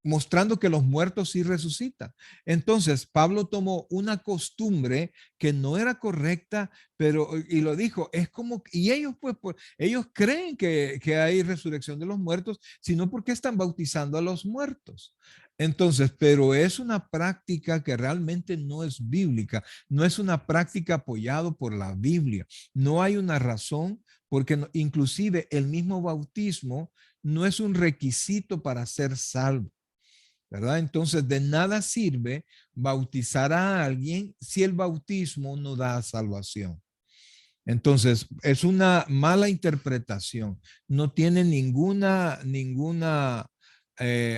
mostrando que los muertos sí resucitan. Entonces, Pablo tomó una costumbre que no era correcta, pero, y lo dijo, es como, y ellos pues, ellos creen que hay resurrección de los muertos, sino porque están bautizando a los muertos. Entonces, pero es una práctica que realmente no es bíblica, no es una práctica apoyado por la Biblia. No hay una razón porque inclusive el mismo bautismo no es un requisito para ser salvo, ¿verdad? Entonces, de nada sirve bautizar a alguien si el bautismo no da salvación. Entonces, es una mala interpretación. No tiene ninguna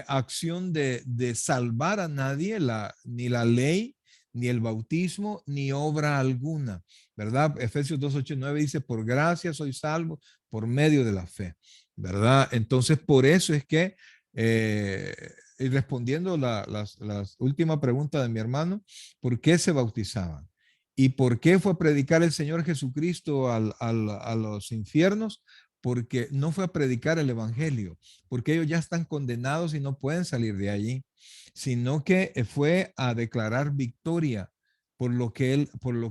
acción de salvar a nadie, ni la ley, ni el bautismo, ni obra alguna, ¿verdad? Efesios 2, 8 y 9 dice, por gracia soy salvo por medio de la fe, ¿verdad? Entonces, por eso es que, y respondiendo las última pregunta de mi hermano, ¿por qué se bautizaban? ¿Y por qué fue a predicar el Señor Jesucristo a los infiernos? Porque no fue a predicar el evangelio, porque ellos ya están condenados y no pueden salir de allí, sino que fue a declarar victoria por lo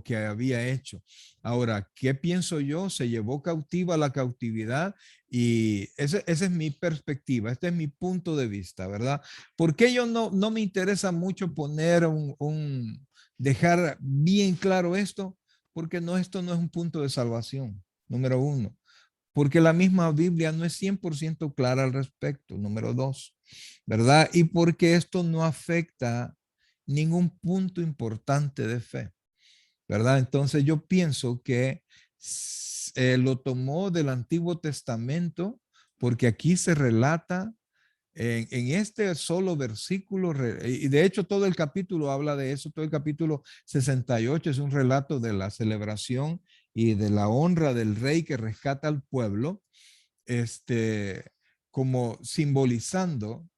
que había hecho. Ahora, ¿qué pienso yo? Se llevó cautiva la cautividad y esa es mi perspectiva, este es mi punto de vista, ¿verdad? Porque yo no me interesa mucho poner dejar bien claro esto, porque esto no es un punto de salvación, número uno. Porque la misma Biblia no es 100% clara al respecto, número dos, ¿verdad? Y porque esto no afecta ningún punto importante de fe, ¿verdad? Entonces yo pienso que lo tomó del Antiguo Testamento porque aquí se relata en este solo versículo, y de hecho todo el capítulo habla de eso, todo el capítulo 68 es un relato de la celebración y de la honra del rey que rescata al pueblo, como simbolizando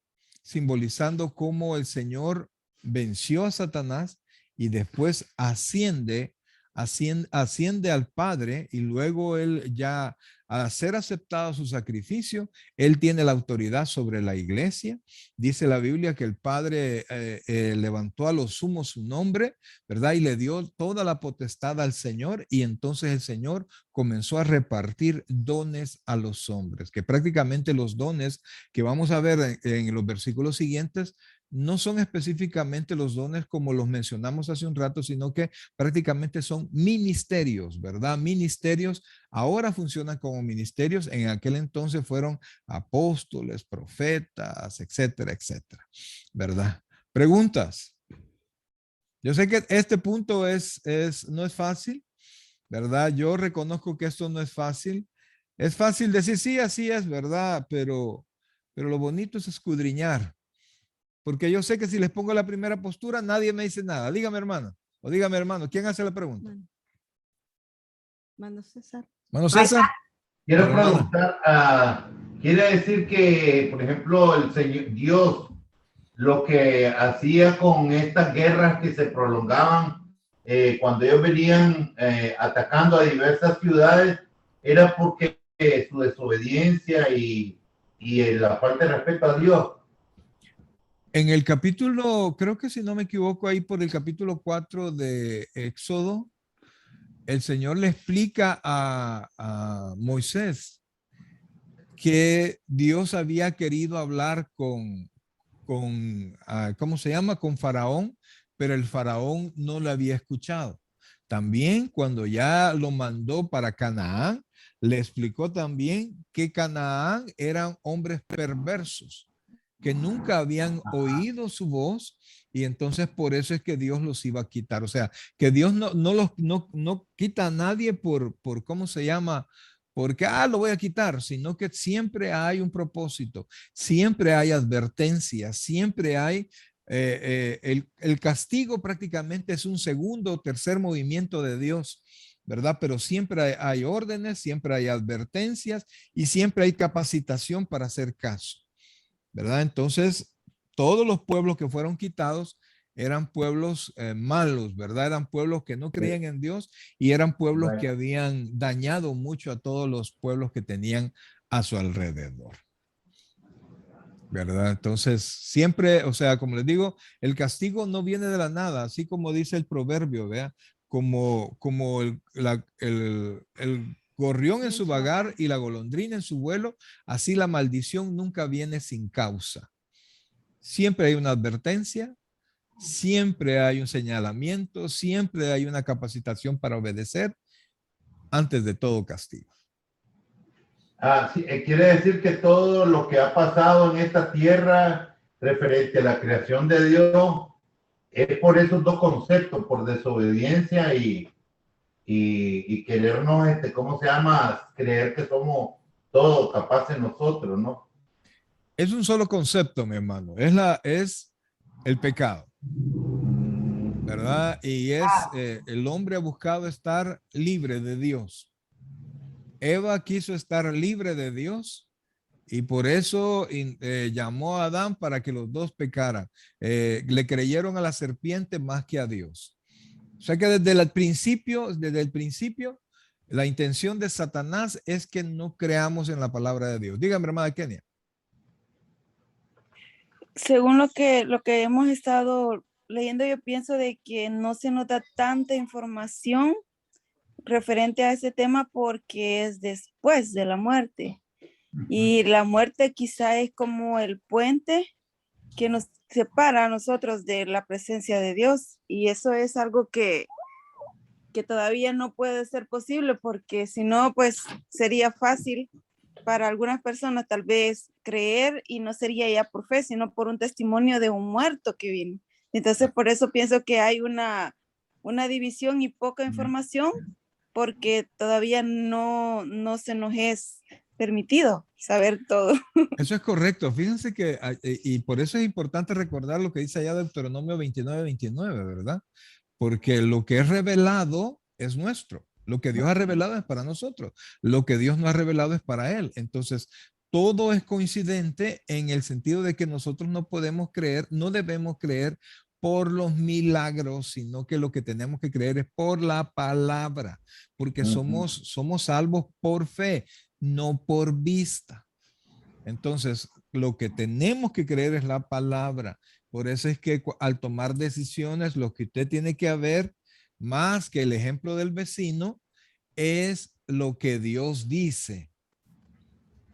cómo el Señor venció a Satanás y después asciende al Padre, y luego él ya, al ser aceptado su sacrificio, él tiene la autoridad sobre la iglesia. Dice la Biblia que el Padre levantó a los sumos su nombre, ¿verdad? Y le dio toda la potestad al Señor, y entonces el Señor comenzó a repartir dones a los hombres, que prácticamente los dones que vamos a ver en los versículos siguientes no son específicamente los dones como los mencionamos hace un rato, sino que prácticamente son ministerios, ¿verdad? Ministerios ahora funcionan como ministerios, en aquel entonces fueron apóstoles, profetas, etcétera, etcétera, ¿verdad? Preguntas. Yo sé que este punto no es fácil, ¿verdad? Yo reconozco que esto no es fácil. Es fácil decir, sí, así es, ¿verdad? Pero lo bonito es escudriñar. Porque yo sé que si les pongo la primera postura, nadie me dice nada. Dígame, hermano. O dígame, hermano. ¿Quién hace la pregunta? Mano César. Mano César. Quiero Hermana. preguntar, quiere decir que, por ejemplo, el Señor Dios, lo que hacía con estas guerras que se prolongaban, cuando ellos venían atacando a diversas ciudades, era porque su desobediencia y la falta de respeto a Dios. En el capítulo, creo que si no me equivoco, ahí por el capítulo 4 de Éxodo, el Señor le explica a Moisés que Dios había querido hablar ¿cómo se llama? Con Faraón, pero el Faraón no lo había escuchado. También cuando ya lo mandó para Canaán, le explicó también que Canaán eran hombres perversos, que nunca habían oído su voz, y entonces por eso es que Dios los iba a quitar. O sea, que Dios no quita a nadie por ¿cómo se llama? Porque, lo voy a quitar, sino que siempre hay un propósito, siempre hay advertencia, siempre hay el castigo prácticamente es un segundo o tercer movimiento de Dios, ¿verdad? Pero siempre hay órdenes, siempre hay advertencias y siempre hay capacitación para hacer caso, ¿verdad? Entonces, todos los pueblos que fueron quitados eran pueblos malos, ¿verdad? Eran pueblos que no creían en Dios y eran pueblos que habían dañado mucho a todos los pueblos que tenían a su alrededor, ¿verdad? Entonces, siempre, o sea, como les digo, el castigo no viene de la nada, así como dice el proverbio, ¿vea? Como el gorrión en su vagar y la golondrina en su vuelo, así la maldición nunca viene sin causa. Siempre hay una advertencia, siempre hay un señalamiento, siempre hay una capacitación para obedecer antes de todo castigo. Sí, quiere decir que todo lo que ha pasado en esta tierra referente a la creación de Dios es por esos dos conceptos, por desobediencia y querernos, ¿cómo se llama? Creer que somos todos capaces nosotros, ¿no? Es un solo concepto, mi hermano. Es el pecado, ¿verdad? Y el hombre ha buscado estar libre de Dios. Eva quiso estar libre de Dios y por eso llamó a Adán para que los dos pecaran. Le creyeron a la serpiente más que a Dios. O sea que desde el principio, la intención de Satanás es que no creamos en la palabra de Dios. Dígame, hermana Kenia. Según lo que hemos estado leyendo, yo pienso de que no se nos da tanta información referente a ese tema porque es después de la muerte. Y la muerte quizá es como el puente que nos separa a nosotros de la presencia de Dios. Y eso es algo que todavía no puede ser posible porque si no, pues sería fácil para algunas personas tal vez creer y no sería ya por fe, sino por un testimonio de un muerto que vino. Entonces, por eso pienso que hay una división y poca información porque todavía no se nos es permitido saber todo. Eso es correcto. Fíjense que, y por eso es importante recordar lo que dice allá Deuteronomio 29, ¿verdad? Porque lo que es revelado es nuestro. Lo que Dios ha revelado es para nosotros. Lo que Dios no ha revelado es para Él. Entonces, todo es coincidente en el sentido de que nosotros no podemos creer, no debemos creer por los milagros, sino que lo que tenemos que creer es por la palabra, porque somos salvos por fe, no por vista. Entonces, lo que tenemos que creer es la palabra. Por eso es que al tomar decisiones, lo que usted tiene que ver, más que el ejemplo del vecino, es lo que Dios dice.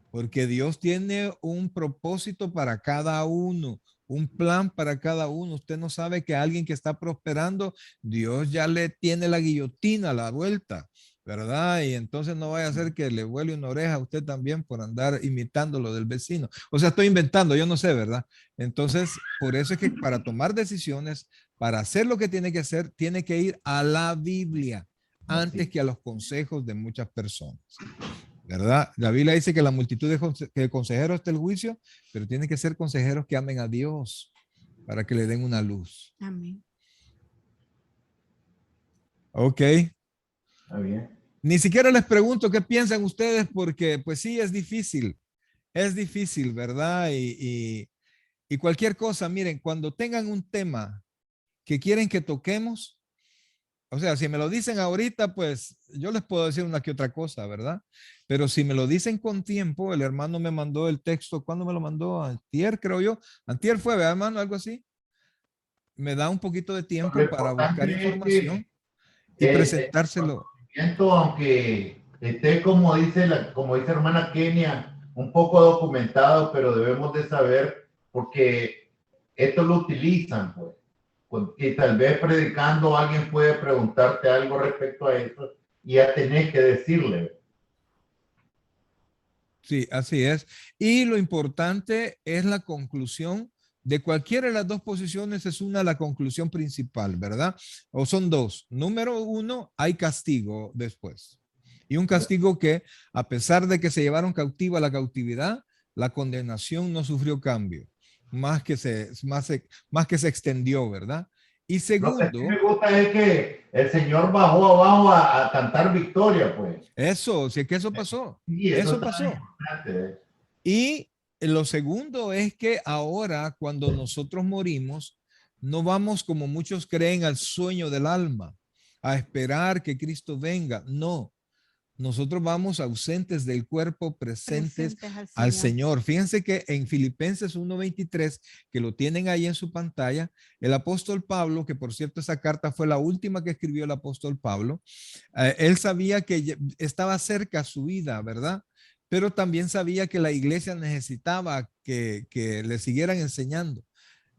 Porque Dios tiene un propósito para cada uno, un plan para cada uno. Usted no sabe que alguien que está prosperando, Dios ya le tiene la guillotina a la vuelta, ¿verdad? Y entonces no vaya a ser que le vuele una oreja a usted también por andar imitando lo del vecino. O sea, estoy inventando, yo no sé, ¿verdad? Entonces, por eso es que para tomar decisiones, para hacer lo que tiene que hacer, tiene que ir a la Biblia antes que a los consejos de muchas personas, ¿verdad? La Biblia dice que la multitud de consejeros está el juicio, pero tiene que ser consejeros que amen a Dios para que le den una luz. Amén. Ok. Está bien. Ni siquiera les pregunto qué piensan ustedes porque pues sí, es difícil, ¿verdad? Y cualquier cosa, miren, cuando tengan un tema que quieren que toquemos, o sea, si me lo dicen ahorita, pues yo les puedo decir una que otra cosa, ¿verdad? Pero si me lo dicen con tiempo, el hermano me mandó el texto, ¿cuándo me lo mandó? Antier, creo yo. Antier fue, ¿verdad, hermano? Algo así. Me da un poquito de tiempo para buscar información y presentárselo. Aunque esté, como dice hermana Kenia, un poco documentado, pero debemos de saber porque esto lo utilizan, pues. Y tal vez predicando alguien puede preguntarte algo respecto a eso y ya tenés que decirle. Sí, así es. Y lo importante es la conclusión de cualquiera de las dos posiciones, es una la conclusión principal, ¿verdad? O son dos. Número uno, hay castigo después. Y un castigo que, a pesar de que se llevaron cautiva la cautividad, la condenación no sufrió cambio, más que se extendió, ¿verdad? Y Lo que sí me segundo, gusta es que el Señor bajó abajo a cantar victoria, pues. eso, si es que eso pasó, Sí, eso eso está pasó. importante. Y lo segundo es que ahora cuando nosotros morimos, no vamos como muchos creen al sueño del alma, a esperar que Cristo venga. No, nosotros vamos ausentes del cuerpo, presentes Presentes al al Señor. Señor. Fíjense que en Filipenses 1:23, que lo tienen ahí en su pantalla, el apóstol Pablo, que por cierto esa carta fue la última que escribió el apóstol Pablo, él sabía que estaba cerca su vida, ¿verdad? Pero también sabía que la iglesia necesitaba que le siguieran enseñando.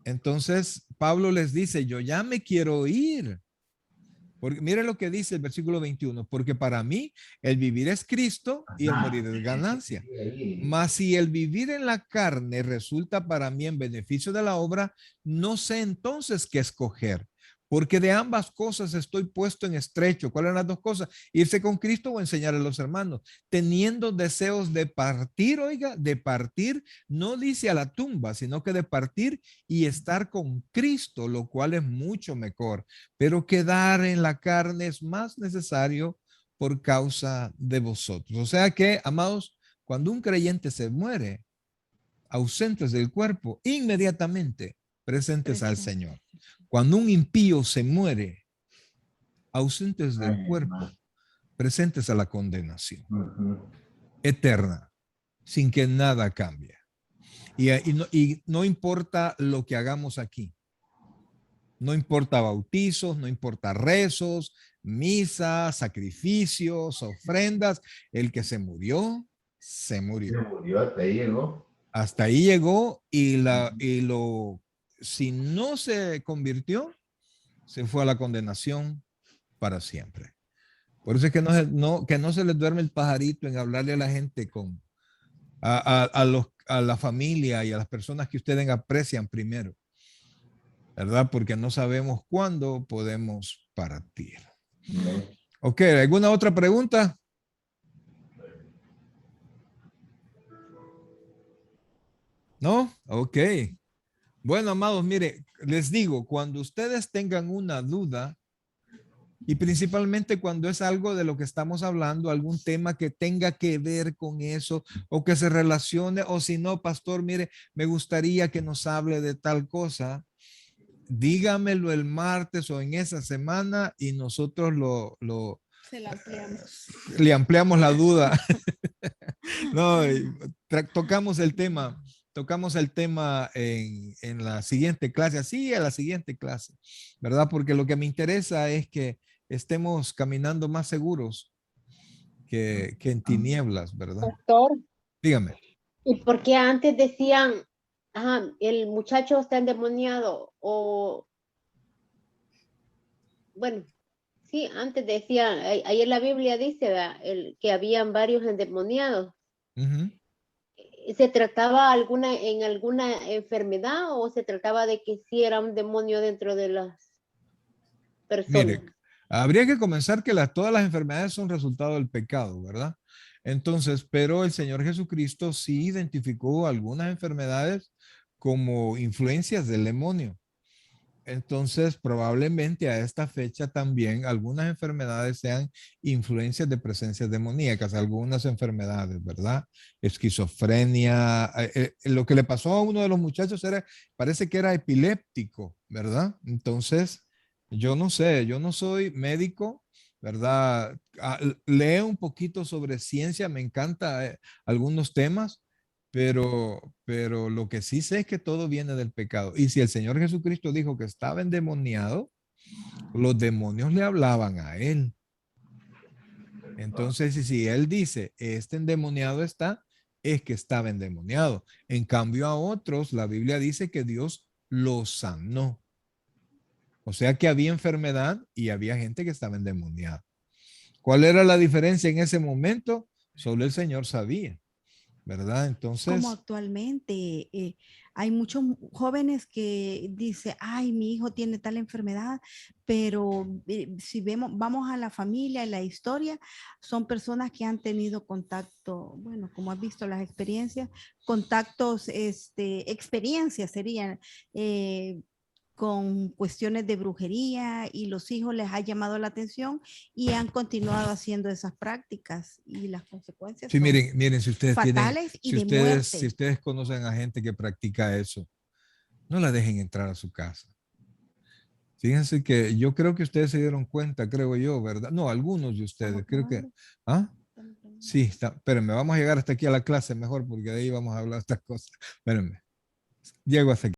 Entonces Pablo les dice, yo ya me quiero ir. Porque mire lo que dice el versículo 21, porque para mí el vivir es Cristo y el morir es ganancia. Mas si el vivir en la carne resulta para mí en beneficio de la obra, no sé entonces qué escoger, porque de ambas cosas estoy puesto en estrecho. ¿Cuáles son las dos cosas? Irse con Cristo o enseñar a los hermanos, teniendo deseos de partir, oiga, de partir, no dice a la tumba, sino que de partir y estar con Cristo, lo cual es mucho mejor, pero quedar en la carne es más necesario por causa de vosotros. O sea que, amados, cuando un creyente se muere, ausentes del cuerpo, inmediatamente presentes al Señor. Cuando un impío se muere, ausentes del cuerpo, presentes a la condenación eterna, sin que nada cambie. Y no importa lo que hagamos aquí. No importa bautizos, no importa rezos, misas, sacrificios, ofrendas. El que se murió, se murió. Se murió, hasta ahí llegó. Hasta ahí llegó si no se convirtió, se fue a la condenación para siempre. Por eso es que que no se les duerme el pajarito en hablarle a la gente a la familia y a las personas que ustedes aprecian primero, ¿verdad? Porque no sabemos cuándo podemos partir. Ok, ¿alguna otra pregunta? ¿No? Ok. Bueno, amados, mire, les digo, cuando ustedes tengan una duda, y principalmente cuando es algo de lo que estamos hablando, algún tema que tenga que ver con eso o que se relacione, o si no, pastor, mire, me gustaría que nos hable de tal cosa, dígamelo el martes o en esa semana y nosotros Se la ampliamos. le ampliamos la duda. No, tocamos el tema en la siguiente clase, así a la siguiente clase, ¿verdad? Porque lo que me interesa es que estemos caminando más seguros que en tinieblas, ¿verdad? Pastor, Dígame. ¿y por qué antes decían, ajá, el muchacho está endemoniado? O, bueno, sí, antes decían, ahí en la Biblia dice, ¿verdad? Que habían varios endemoniados. Ujú. ¿Se trataba en alguna enfermedad o se trataba de que sí era un demonio dentro de las personas? Mire, habría que comenzar que todas las enfermedades son resultado del pecado, ¿verdad? Entonces, pero el Señor Jesucristo sí identificó algunas enfermedades como influencias del demonio. Entonces, probablemente a esta fecha también algunas enfermedades sean influencias de presencias demoníacas, algunas enfermedades, ¿verdad? Esquizofrenia. Lo que le pasó a uno de los muchachos parece que era epiléptico, ¿verdad? Entonces, yo no sé, yo no soy médico, ¿verdad? Leo un poquito sobre ciencia, me encanta algunos temas, pero lo que sí sé es que todo viene del pecado. Y si el Señor Jesucristo dijo que estaba endemoniado, los demonios le hablaban a él. Entonces, si él dice, este endemoniado está, es que estaba endemoniado. En cambio a otros, la Biblia dice que Dios los sanó. O sea que había enfermedad y había gente que estaba endemoniada. ¿Cuál era la diferencia en ese momento? Solo el Señor sabía. ¿verdad? Entonces, como actualmente hay muchos jóvenes que dicen, ay, mi hijo tiene tal enfermedad, pero si vamos a la familia y la historia, son personas que han tenido contacto, bueno, como has visto las experiencias, contactos, experiencias serían con cuestiones de brujería y los hijos les ha llamado la atención y han continuado haciendo esas prácticas y las consecuencias sí, son miren, si ustedes tienen, fatales y si de ustedes, si muerte. ustedes conocen a gente que practica eso, no la dejen entrar a su casa. Fíjense que yo creo que ustedes se dieron cuenta, creo yo, ¿verdad? No, algunos de ustedes, creo que, ¿ah? Sí, espérenme, vamos a llegar hasta aquí a la clase mejor porque de ahí vamos a hablar de estas cosas. Espérenme, llego hasta aquí.